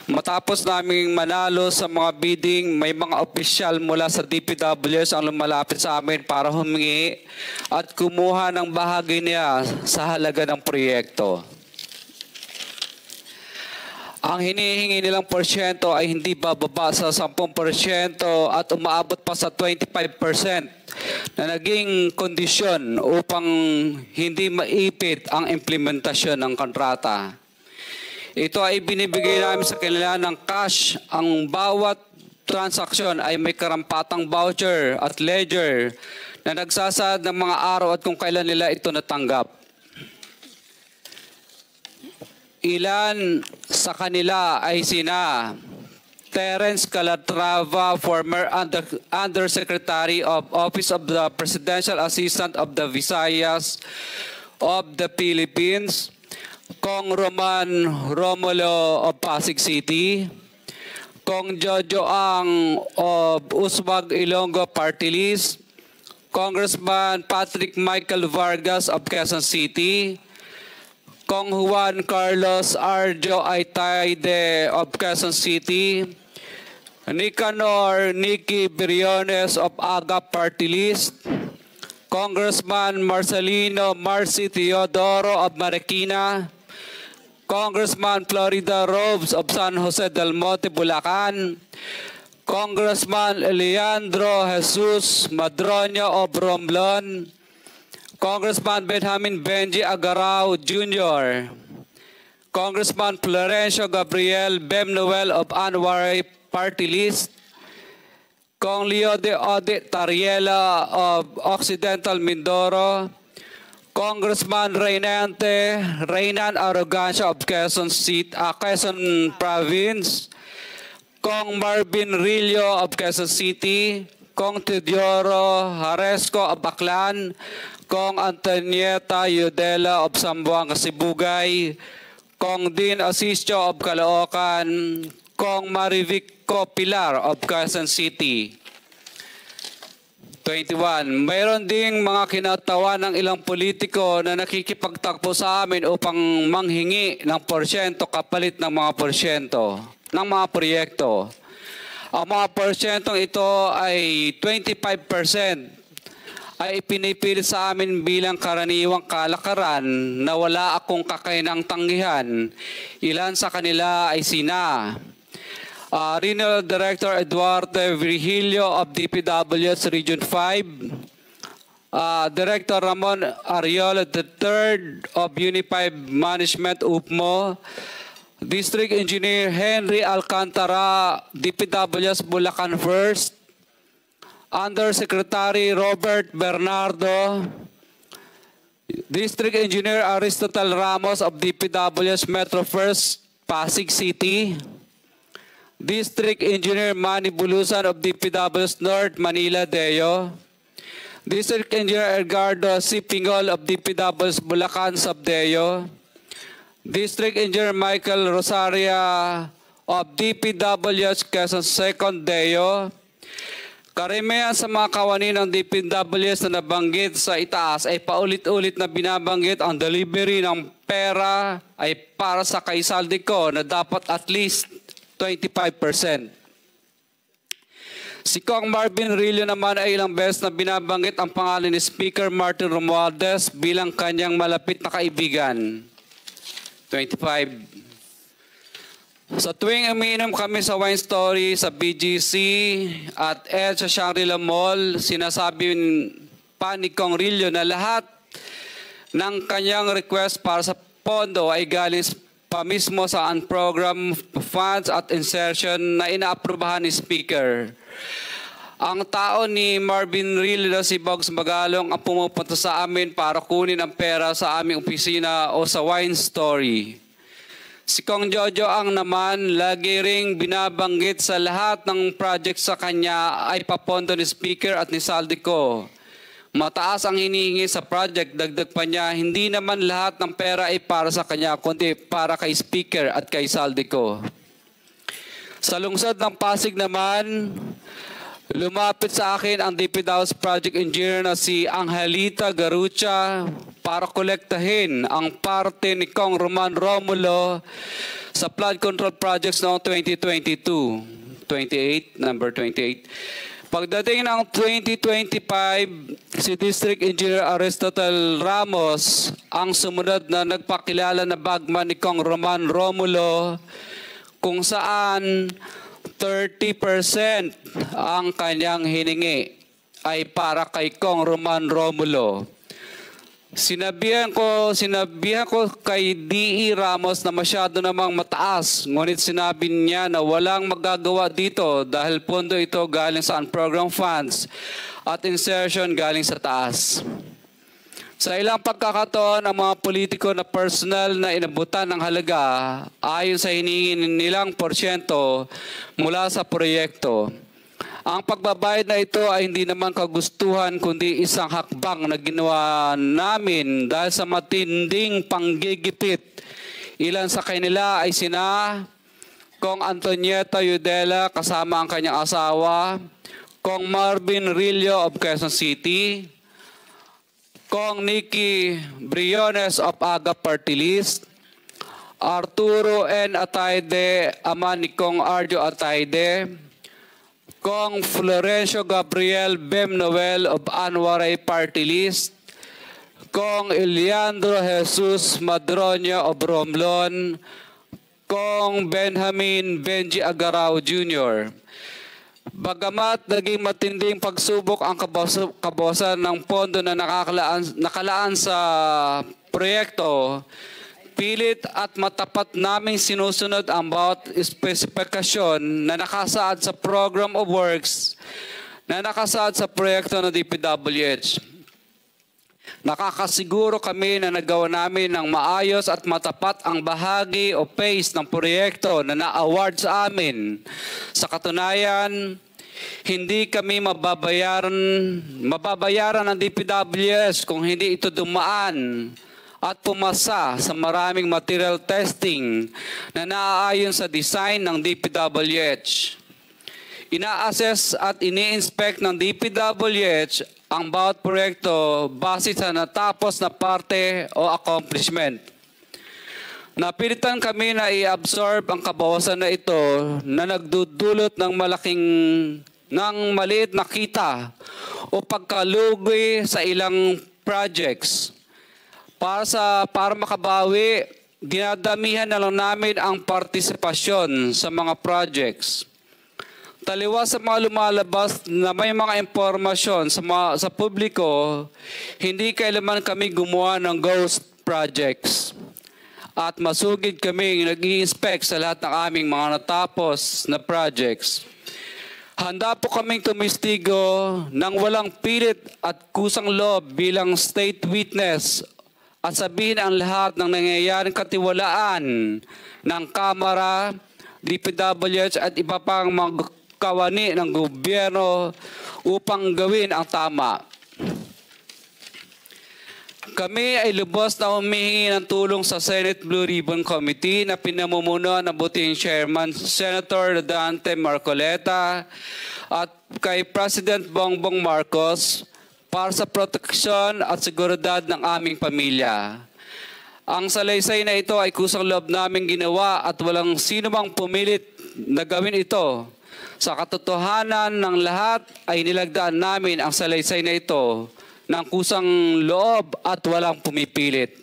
Matapos naming manalo sa mga bidding, may mga opisyal mula sa DPWS ang lumalapit sa amin para humingi at kumuha ng bahagi niya sa halaga ng proyekto. Ang hinihingi nilang porsyento ay hindi bababa sa 10% at umaabot pa sa 25% na naging kondisyon upang hindi maipit ang implementasyon ng kontrata. Ito ay binibigay namin sa kanila ng cash. Ang bawat transaksyon ay may karampatang voucher at ledger na nagsasaad ng mga araw at kung kailan nila ito natanggap. Ilan sa kanila ay sina Terence Calatrava, former Undersecretary of Office of the Presidential Assistant of the Visayas of the Philippines, Kong Roman Romulo of Pasig City, Kong Jojo Ang of Uswag Ilonggo Party List, Congressman Patrick Michael Vargas of Quezon City, Kong Juan Carlos Arjo Aitaide of Quezon City, Nicanor Nicky Briones of Aga Party List, Congressman Marcelino Marcy Teodoro of Marikina, Congressman Florida Robes of San Jose del Monte, Bulacan, Congressman Leandro Jesus Madroño of Romblon, Congressman Benjamin Benji Agarao Jr., Congressman Florencio Gabriel Bem Noel of Anwar Party List, Kong Leo de Odit Tariela of Occidental Mindoro, Congressman Reynan Arrogancia of Quezon Province, Kong Marvin Rillo of Quezon City, Kong Teodoro Haresco of Aklan, Kong Antonieta Yudela of Zamboanga, Sibugay, Kong Dean Asisio of Caloocan, Kong Marivico Pilar of Quezon City. 21. Mayroon ding mga kinatawa ng ilang politiko na nakikipagtakbo sa amin upang manghingi ng porsyento kapalit ng mga porsyento ng mga proyekto. Ang mga porsyentong ito ay 25% ay ipinipilit sa amin bilang karaniwang kalakaran na wala akong kakainang tanggihan. Ilan sa kanila ay sina Regional Director Eduardo Virgilio of DPWS Region 5, Director Ramon Ariola III of Unified Management UPMO, District Engineer Henry Alcantara, DPWS Bulacan 1st, Undersecretary Robert Bernardo, District Engineer Aristotle Ramos of DPWS Metro 1st, Pasig City, District Engineer Manny Bulusan of DPWS North, Manila Deo, District Engineer Edgardo C. Pingol of DPWS Bulacan Subdeo, District Engineer Michael Rosaria of DPWS Quezon 2nd Deo. Karamihan sa mga kawani ng DPWS na nabanggit sa itaas ay paulit-ulit na binabanggit ang delivery ng pera ay para sa kay Saldico na dapat at least 25%. Si Kong Marvin Rillo naman ay ilang beses na binabanggit ang pangalan ni Speaker Martin Romualdez bilang kanyang malapit na kaibigan. 25. Sa tuwing umiinom kami sa Wine Story sa BGC at sa Shangri-La Mall, sinasabi pa ni Kong Rillo na lahat ng kanyang request para sa pondo ay galing pa mismo sa unprogrammed funds at insertion na inaaprubahan ni Speaker. Ang tao ni Marvin Rillo na si Bogs Magalong ang pumupunta sa amin para kunin ang pera sa aming opisina o sa Wine Story. Si Kong Jojo Ang naman lagi ring binabanggit sa lahat ng project sa kanya ay papondo ni Speaker at ni Saldico. Mataas ang hinihingi sa project, dagdag pa niya, hindi naman lahat ng pera ay para sa kanya, kundi para kay Speaker at kay Saldico. Sa lungsod ng Pasig naman, Lumapit sa akin ang DPW's project engineer na si Angelita Garucha para kolektahin ang parte ni Kong Roman Romulo sa flood control projects noong 2022. 28, number 28. Pagdating ng 2025, si District Engineer Aristotle Ramos ang sumunod na nagpakilala na bagman ni Kong Roman Romulo kung saan 30% ang kanyang hiningi ay para kay Kong Roman Romulo. Sinabihan ko kay D.E. Ramos na masyado namang mataas, ngunit sinabi niya na walang magagawa dito dahil pondo ito galing sa unprogrammed funds at insertion galing sa taas. Sa ilang pagkakataon, ang mga politiko na personal na inabutan ng halaga ayon sa hinihingi nilang porsyento mula sa proyekto. Ang pagbabayad na ito ay hindi naman kagustuhan kundi isang hakbang na ginawa namin dahil sa matinding panggigipit. Ilan sa kanila ay sina Kong Antonieta Yudela kasama ang kanyang asawa, Kong Marvin Rillo of Quezon City, Kong Nikki Briones of Aga Party List, Arturo N. Ataide, ama ni Kong Arjo Ataide, Kong Florencio Gabriel Bem Noel of Anwaray Party List, Kong Eliandro Jesus Madroño of Romblon, Kong Benjamin Benji Agarao Jr. Bagamat naging matinding pagsubok ang kabawasan ng pondo na nakalaan sa proyekto, pilit at matapat naming sinusunod ang bawat espesifikasyon na nakasaad sa Program of Works na nakasaad sa proyekto ng DPWH. Nakakasiguro kami na nagawa namin ng maayos at matapat ang bahagi o phase ng proyekto na na-award sa amin. Sa katunayan, hindi kami mababayaran ng DPWH kung hindi ito dumaan at pumasa sa maraming material testing na naaayon sa design ng DPWH. Ina-assess at ini-inspect ng DPWH ang bawat proyekto base sa natapos na parte o accomplishment. Napilitan kami na i-absorb ang kabawasan na ito na nagdudulot ng maliit na kita o pagkalugi sa ilang projects. Para makabawi, dinadamihan na lang namin ang partisipasyon sa mga projects. Taliwas sa mga lumalabas na may mga impormasyon sa publiko, hindi kailanman kami gumawa ng ghost projects. At masugid kami nag-i-inspect sa lahat ng aming mga natapos na projects. Handa po kaming tumistigo ng walang pilit at kusang loob bilang state witness at sabihin ang lahat ng nangyayaring katiwalaan ng Kamara, DPWH at iba pang mga kawani ng gobyerno upang gawin ang tama. Kami ay lubos na humihingi ng tulong sa Senate Blue Ribbon Committee na pinamumunuan ng buting Chairman Senator Dante Marcoleta at kay President Bongbong Marcos para sa proteksyon at seguridad ng aming pamilya. Ang salaysay na ito ay kusang loob namin ginawa at walang sino mang pumilit na gawin ito. Sa katotohanan ng lahat ay nilagdaan namin ang salaysay na ito ng kusang loob at walang pumipilit.